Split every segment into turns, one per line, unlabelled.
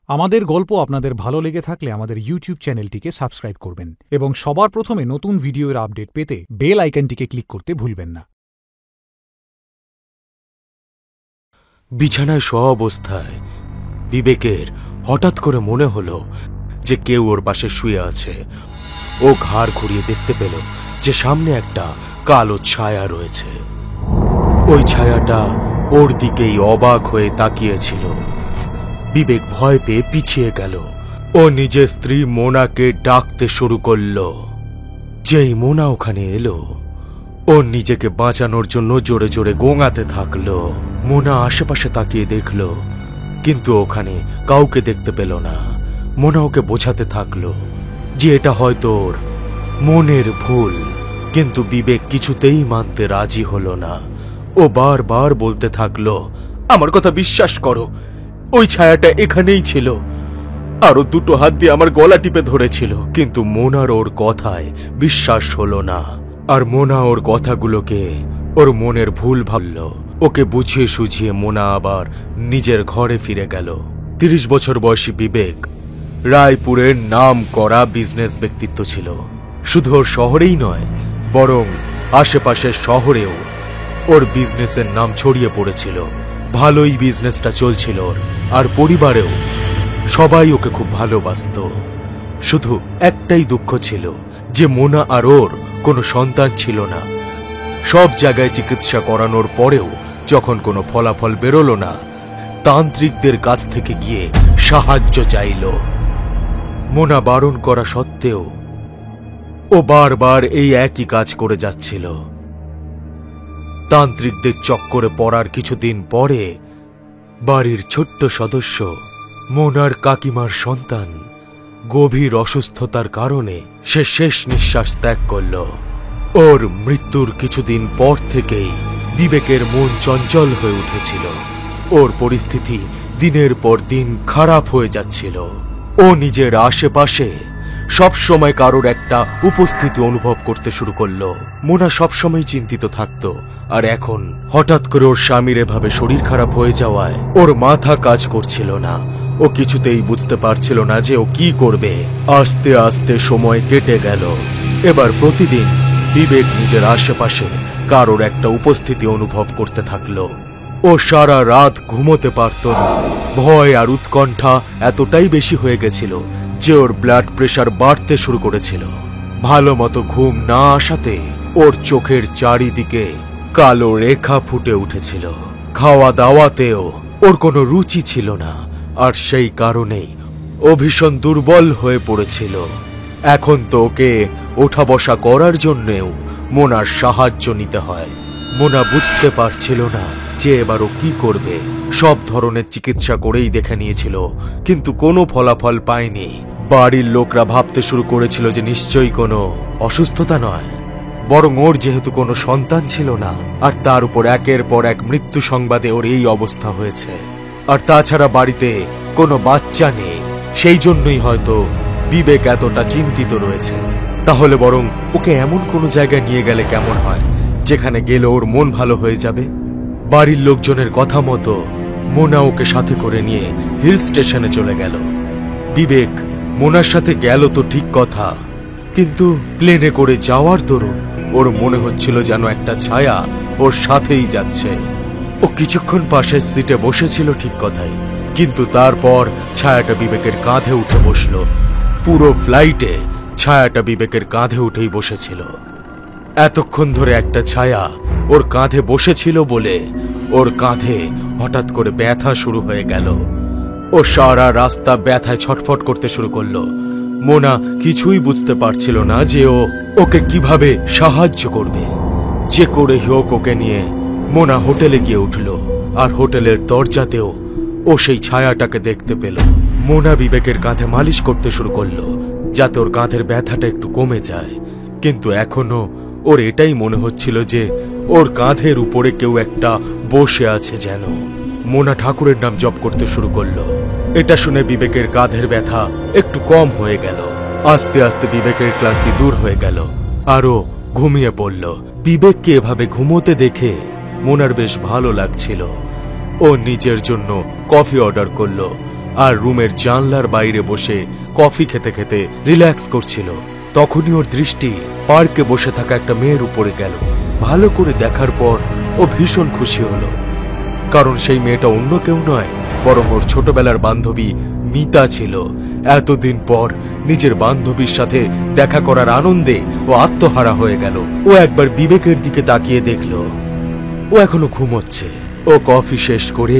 আমাদের গল্প আপনাদের ভালো লেগে থাকলে আমাদের ইউটিউব চ্যানেলটিকে সাবস্ক্রাইব করবেন এবং সবার প্রথমে নতুন ভিডিওর আপডেট পেতে বেল আইকনটিকে ক্লিক করতে ভুলবেন না।
বিছানায় শোয়া অবস্থায় বিবেকের হঠাৎ করে মনে হলো যে কেউ ওর পাশে শুয়ে আছে। ও ঘাড় ঘুরিয়ে দেখতে পেল যে সামনে একটা কালো ছায়া রয়েছে। ওই ছায়াটা ওর দিকেই অবাক হয়ে তাকিয়েছিল। বিবেক ভয় পেয়ে পিছিয়ে গেল। ও নিজের স্ত্রী মোনাকে ডাকতে শুরু করল। যেই মোনা ওখানে এলো, ও নিজেকে বাঁচানোর জন্য জোরে জোরে গোঙাতে থাকলো। মোনা আশেপাশে তাকিয়ে দেখল, কিন্তু ওখানে কাউকে দেখতে পেল না। মোনা ওকে বোঝাতে থাকলো যে এটা হয়তো ওর মনের ভুল, কিন্তু বিবেক কিছুতেই মানতে রাজি হলো না। ও বারবার বলতে থাকলো, আমার কথা বিশ্বাস করো, ওই ছায়াটা এখানেই ছিল। আরো দুটো হাত দিয়ে আমার গলা টিপে ধরেছিল, কিন্তু মোনার ওর কথায় বিশ্বাস হলো না। আর মোনা ওর কথাগুলোকে ওর মনের ভুল ভাবল। ওকে বুঝিয়ে সুঝিয়ে মোনা আবার নিজের ঘরে ফিরে গেল। 30 বছর বয়সী বিবেক রায়পুরের নাম করা বিজনেস ব্যক্তিত্ব ছিল। শুধু ওর শহরেই নয়, বরং আশেপাশের শহরেও ওর বিজনেসের নাম ছড়িয়ে পড়েছিল। ভালোই বিজনেসটা চলছিল ওর, আর পরিবারেও সবাই ওকে খুব ভালোবাসত। শুধু একটাই দুঃখ ছিল যে মোনা আর ওর কোনো সন্তান ছিল না। সব জায়গায় চিকিৎসা করানোর পরেও যখন কোনো ফলাফল বেরোলো না, তান্ত্রিকদের কাছ থেকে গিয়ে সাহায্য চাইল। মোনা বারণ করা সত্ত্বেও ও বারবার এই একই কাজ করে যাচ্ছিল। তান্ত্রিকদের চক্করে পড়ার কিছুদিন পরে বাড়ির ছোট্ট সদস্য মোনার কাকিমার সন্তান গভীর অসুস্থতার কারণে সে শেষ নিঃশ্বাস ত্যাগ করল। ওর মৃত্যুর কিছুদিন পর থেকেই বিবেকের মন চঞ্চল হয়ে উঠেছিল। ওর পরিস্থিতি দিনের পর দিন খারাপ হয়ে যাচ্ছিল। ও নিজের আশেপাশে সবসময় কারোর একটা উপস্থিতি অনুভব করতে শুরু করলো। মোনা সবসময় চিন্তিত থাকত, আর এখন হঠাৎ করে ওর স্বামীর এভাবে শরীর খারাপ হয়ে যাওয়ায় ওর মাথা কাজ করছিল না। ও কিছুতেই বুঝতে পারছিল না যে ও কি করবে। আস্তে আস্তে সময় কেটে গেল। এবার প্রতিদিন বিবেক নিজের আশেপাশে কারোর একটা উপস্থিতি অনুভব করতে থাকলো। ও সারা রাত ঘুমোতে পারত না। ভয় আর উৎকণ্ঠা এতটাই বেশি হয়ে গেছিল যে ওর ব্লাড প্রেশার বাড়তে শুরু করেছিল। ভালো মতো ঘুম না আসাতে ওর চোখের চারিদিকে কালো রেখা ফুটে উঠেছিল। খাওয়া দাওয়াতেও ওর কোনো রুচি ছিল না, আর সেই কারণেই ও ভীষণ দুর্বল হয়ে পড়েছিল। এখন তো ওকে ওঠা বসা করার জন্যেও মোনার সাহায্য নিতে হয়। মোনা বুঝতে পারছিল না যে এবার ও কি করবে। সব ধরনের চিকিৎসা করেই দেখে নিয়েছিল, কিন্তু কোনো ফলাফল পায়নি। বাড়ির লোকরা ভাবতে শুরু করেছিল যে নিশ্চয়ই কোনো অসুস্থতা নয়, বরং ওর যেহেতু কোনো সন্তান ছিল না, আর তার উপর একের পর এক মৃত্যু সংবাদে ওর এই অবস্থা হয়েছে। আর তাছাড়া বাড়িতে কোনো বাচ্চা নেই, সেই জন্যই হয়তো বিবেক এতটা চিন্তিত রয়েছে। তাহলে বরং ওকে এমন কোনো জায়গায় নিয়ে গেলে কেমন হয় যেখানে গেলে ওর মন ভালো হয়ে যাবে। বাড়ির লোকজনের কথা মতো মোনা ওকে সাথে করে নিয়ে হিল স্টেশনে চলে গেল। বিবেক মোনার সাথে গেল তো ঠিক কথা, কিন্তু প্লেনে করে যাওয়ার দরুন ওর মনে হচ্ছিল যেন একটা ছায়া ওর সাথেই যাচ্ছে। ও কিছুক্ষণ পাশের সিটে বসেছিল ঠিক কথাই, কিন্তু তারপর ছায়াটা বিবেকের কাঁধে উঠে বসল। পুরো ফ্লাইটে ছায়াটা বিবেকের কাঁধে উঠেই বসেছিল। এতক্ষণ ধরে একটা ছায়া ওর কাঁধে বসেছিল বলে ওর কাঁধে হঠাৎ করে ব্যথা শুরু হয়ে গেল। ও সারা রাস্তা ব্যথায় ছটফট করতে শুরু করলো। মোনা কিছুই বুঝতে পারছিল না যে ওকে কিভাবে সাহায্য করবে। যে করে হোক ওকে নিয়ে মোনা হোটেলে গিয়ে উঠল, আর হোটেলের দরজাতেও ও সেই ছায়াটাকে দেখতে পেল। মোনা বিবেকের কাঁধে মালিশ করতে শুরু করলো যাতে ওর কাঁধের ব্যথাটা একটু কমে যায়, কিন্তু এখনো ওর এটাই মনে হচ্ছিল যে ওর কাঁধের উপরে কেউ একটা বসে আছে যেন। মোনা ঠাকুরের নাম জপ করতে শুরু করলো। এটা শুনে বিবেকের কাঁধের ব্যথা একটু কম হয়ে গেল। আস্তে আস্তে বিবেকের ক্লান্তি দূর হয়ে গেল, আরও ঘুমিয়ে পড়ল। বিবেককে এভাবে ঘুমোতে দেখে মোনার বেশ ভালো লাগছিল। ও নিজের জন্য কফি অর্ডার করলো আর রুমের জানলার বাইরে বসে কফি খেতে খেতে রিল্যাক্স করছিল। তখনই ওর দৃষ্টি পার্কে বসে থাকা একটা মেয়ের উপরে গেল। ভালো করে দেখার পর ও ভীষণ খুশি হলো, কারণ সেই মেয়েটা অন্য কেউ নয়, বরং ওর ছোটবেলার বান্ধবী মিতা ছিল। এতদিন পর নিজের বান্ধবীর সাথে দেখা করার আনন্দে ও আত্মহারা হয়ে গেল। ও একবার বিবেকের দিকে তাকিয়ে দেখল ও এখনো ঘুমোচ্ছে। ও কফি শেষ করে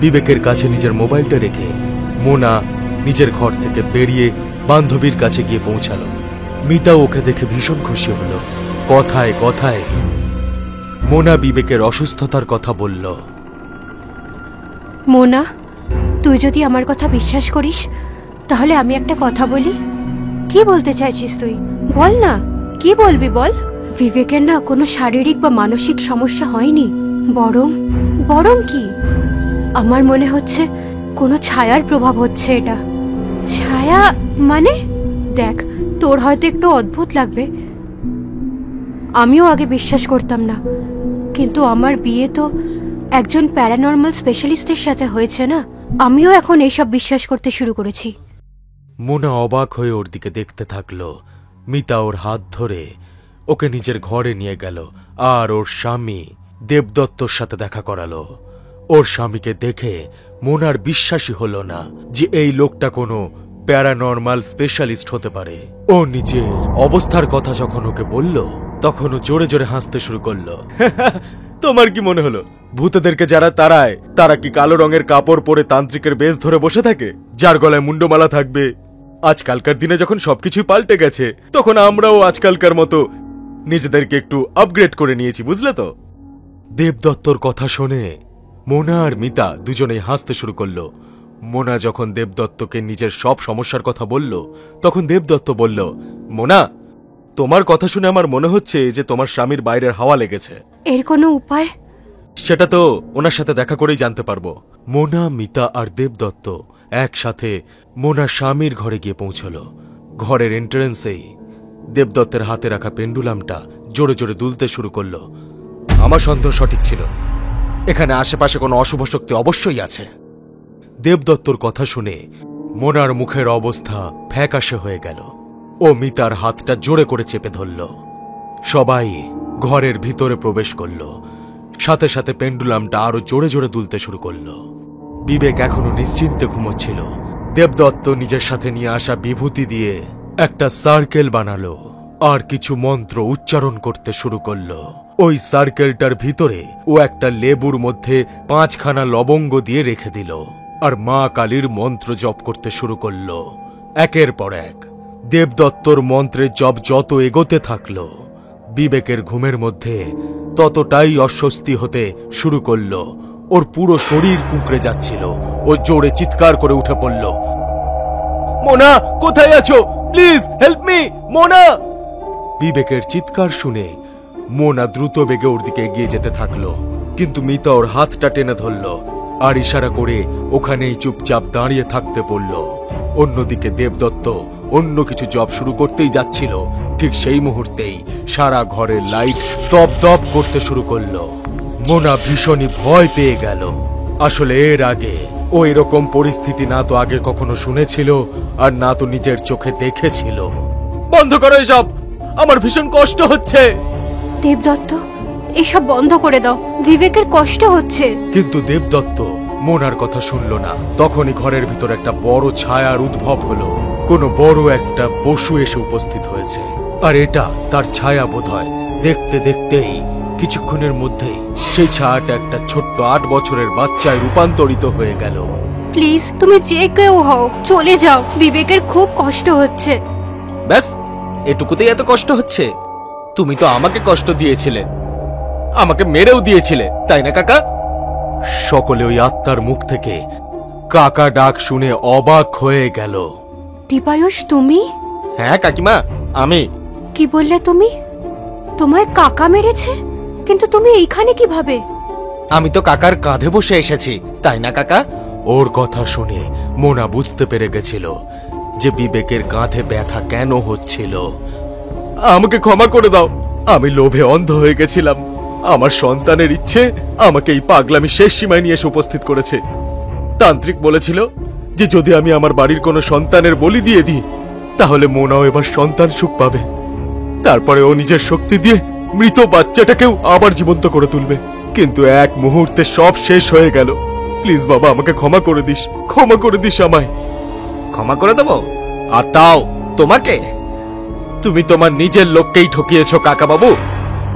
বিবেকের কাছে নিজের মোবাইলটা রেখে মোনা নিজের ঘর থেকে বেরিয়ে বান্ধবীর কাছে গিয়ে পৌঁছালো। মিতা ওকে দেখে ভীষণ খুশি হলো। কথায় কথায় মোনা বিবেকের অসুস্থতার কথা বলল।
মোনা, তুই যদি আমার কথা বিশ্বাস করিস তাহলে আমি একটা কথা বলি। কি বলতে চাইছিস তুই? বল না, কি বলবি বল। বিবেকের না কোনো শারীরিক বা মানসিক সমস্যা হয়নি, বরং কি আমার মনে হচ্ছে কোনো ছায়ার প্রভাব হচ্ছে। এটা ছায়া মানে? দেখ, তোর হয়তো একটু অদ্ভুত লাগবে, আমিও আগে বিশ্বাস করতাম না, কিন্তু আমার বিয়ে তো একজন প্যারানর্মাল স্পেশালিস্টের সাথে হয়েছে না, আমিও এখন এইসব বিশ্বাস করতে শুরু করেছি।
মোনা অবাক হয়ে ওর দিকে দেখতে থাকলো। মিতা ওর হাত ধরে ওকে নিজের ঘরে নিয়ে গেল আর ওর স্বামী দেবদত্তর সাথে দেখা করালো। ওর স্বামীকে দেখে মোনার বিশ্বাসই হলো না যে এই লোকটা কোনো প্যারানর্মাল স্পেশালিস্ট হতে পারে। ও নিজের অবস্থার কথা যখন ওকে বলল, তখন ও জোরে জোরে হাসতে শুরু করলো। তোমার কি মনে হলো ভূতেদেরকে যারা তাড়ায় তারা কি কালো রঙের কাপড় পরে তান্ত্রিকের বেশ ধরে বসে থাকে, যার গলায় মুন্ডমালা থাকবে? আজকালকার দিনে যখন সবকিছুই পাল্টে গেছে, তখন আমরাও আজকালকার মতো নিজেদেরকে একটু আপগ্রেড করে নিয়েছি, বুঝলে তো? দেবদত্তর কথা শুনে মোনা আর মিতা দুজনেই হাসতে শুরু করলো। মোনা যখন দেবদত্তকে নিজের সব সমস্যার কথা বলল, তখন দেবদত্ত বলল, মোনা, তোমার কথা শুনে আমার মনে হচ্ছে যে তোমার স্বামীর বাইরের হাওয়া লেগেছে।
এর কোনো উপায়?
সেটা তো ওনার সাথে দেখা করেই জানতে পারবো। মোনা, মিতা আর দেবদত্ত একসাথে মোনার স্বামীর ঘরে গিয়ে পৌঁছল। ঘরের এন্ট্রেন্সেই দেবদত্তের হাতে রাখা পেন্ডুলামটা জোরে জোরে দুলতে শুরু করল। আমার সন্দেহ সঠিক ছিল, এখানে আশেপাশে কোনো অশুভ শক্তি অবশ্যই আছে। দেবদত্তর কথা শুনে মোনার মুখের অবস্থা ফ্যাকাশে হয়ে গেল। ও মিতার হাতটা জোরে করে চেপে ধরল। সবাই ঘরের ভিতরে প্রবেশ করল। সাথে সাথে পেন্ডুলামটা আরো জোরে জোরে দুলতে শুরু করল। বিবেক এখনো নিশ্চিন্তে ঘুমোচ্ছিল। দেবদত্ত নিজের সাথে নিয়ে আসা বিভূতি দিয়ে একটা সার্কেল বানালো আর কিছু মন্ত্র উচ্চারণ করতে শুরু করল। ওই সার্কেলটার ভিতরে ও একটা লেবুর মধ্যে 5খানা লবঙ্গ দিয়ে রেখে দিল আর মা কালীর মন্ত্র জপ করতে শুরু করল। একের পর এক দেবদত্তর মন্ত্রের জপ যত এগোতে থাকল, বিবেকের ঘুমের মধ্যে ততটাই অস্বস্তি হতে শুরু করল। ওর পুরো শরীর কুঁকড়ে যাচ্ছিল। ও জোরে চিৎকার করে উঠে পড়ল, মোনা, কোথায় আছো? Please help me, Mona! বিবেকের চিৎকার শুনে মোনা দ্রুত বেগে ওর দিকে এগিয়ে যেতে থাকলো, কিন্তু মিতা ওর হাতটা টেনে ধরল আর ইশারা করে ওখানেই চুপচাপ দাঁড়িয়ে থাকতে বলল। অন্যদিকে দেবদত্ত অন্য কিছু জব শুরু করতেই যাচ্ছিল। ঠিক সেই মুহূর্তেই সারা ঘরের লাইট দপ করতে শুরু করলো। মোনা ভীষণই ভয় পেয়ে গেল। আসলে এর আগে ও এরকম পরিস্থিতি না তো আগে কখনো শুনেছিল আর না তো নিজের চোখে দেখেছিল। বন্ধ করো এসব, আমার ভীষণ কষ্ট হচ্ছে।
দেবদত্ত, এসব বন্ধ করে দাও, বিবেকের কষ্ট হচ্ছে।
কিন্তু দেবদত্ত মোনার কথা শুনল না। তখনই ঘরের ভিতর একটা বড় ছায়ার উদ্ভব হলো। কোনো বড় একটা পশু এসে উপস্থিত হয়েছে, আর এটা তার ছায়া বোধ হয়। দেখতে দেখতেই কিছুক্ষণের মধ্যেই সেই ছায়াটা একটা ছোট্ট 8 বছরের বাচ্চায় রূপান্তরিত হয়ে গেল।
প্লিজ, তুমি যে কেউ হও, চলে যাও, বিবেকের খুব কষ্ট হচ্ছে।
ব্যাস, এটুকুতেই এত কষ্ট হচ্ছে? তুমি তো আমাকে কষ্ট দিয়েছিলে, আমাকে মেরেও দিয়েছিলে, তাই না কাকা?
সকলে ওই আত্মার মুখ থেকে কাকা ডাক শুনে অবাক হয়ে গেল।
দীপায়ুষ, তুমি?
হ্যাঁ কাকিমা, আমি।
কি বললে তুমি? তোমায় কাকা মেরেছে? কিন্তু তুমি এইখানে কিভাবে?
আমি তো কাকার কাঁধে বসে এসেছি, তাই না কাকা?
ওর কথা শুনে মোনা বুঝতে পেরে গেছিল যে বিবেকের কাঁধে ব্যথা কেন হচ্ছিল। আমাকে ক্ষমা করে দাও, আমি লোভে অন্ধ হয়ে গেছিলাম। আমার সন্তানের ইচ্ছে আমাকে এই পাগলামি শেষ সীমায় নিয়ে এসে উপস্থিত করেছে। তান্ত্রিক বলেছিল যে যদি আমি আমার বাড়ির কোনো সন্তানের বলি দিয়ে দিই তাহলে মোনাও এবার সন্তান সুখ পাবে। তারপরে ও নিজের শক্তি দিয়ে মৃত বাচ্চাটাকেও আবার জীবন্ত করে তুলবে। কিন্তু এক মুহূর্তে সব শেষ হয়ে গেল। প্লিজ বাবা, আমাকে ক্ষমা করে দিস, ক্ষমা করে দিস আমায়।
ক্ষমা করে দেবো? আর তাও তোমাকে? তুমি তোমার নিজের লোককেই ঠকিয়েছো কাকাবাবু,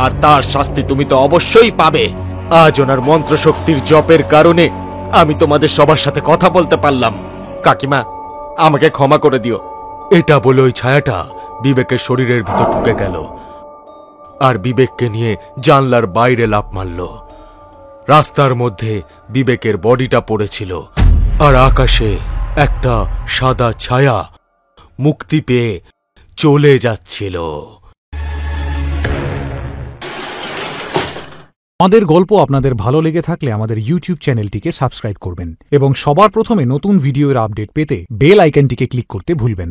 আর তার শাস্তি তুমি তো অবশ্যই পাবে। আজ ওনার মন্ত্রশক্তির জপের কারণে আমি তোমাদের সবার সাথে কথা বলতে পারলাম। কাকিমা, আমাকে ক্ষমা করে দিও।
এটা বলে ওই ছায়াটা বিবেকের শরীরের ভিতর ঢুকে গেল আর বিবেককে নিয়ে জানলার বাইরে লাফ মারল। রাস্তার মধ্যে বিবেকের বডিটা পড়েছিল আর আকাশে একটা সাদা ছায়া মুক্তি পেয়ে চলে যাচ্ছিল।
আমাদের গল্প আপনাদের ভালো লেগে থাকলে আমাদের ইউটিউব চ্যানেলটিকে সাবস্ক্রাইব করবেন এবং সবার প্রথমে নতুন ভিডিওর আপডেট পেতে বেল আইকনটিকে ক্লিক করতে ভুলবেন না।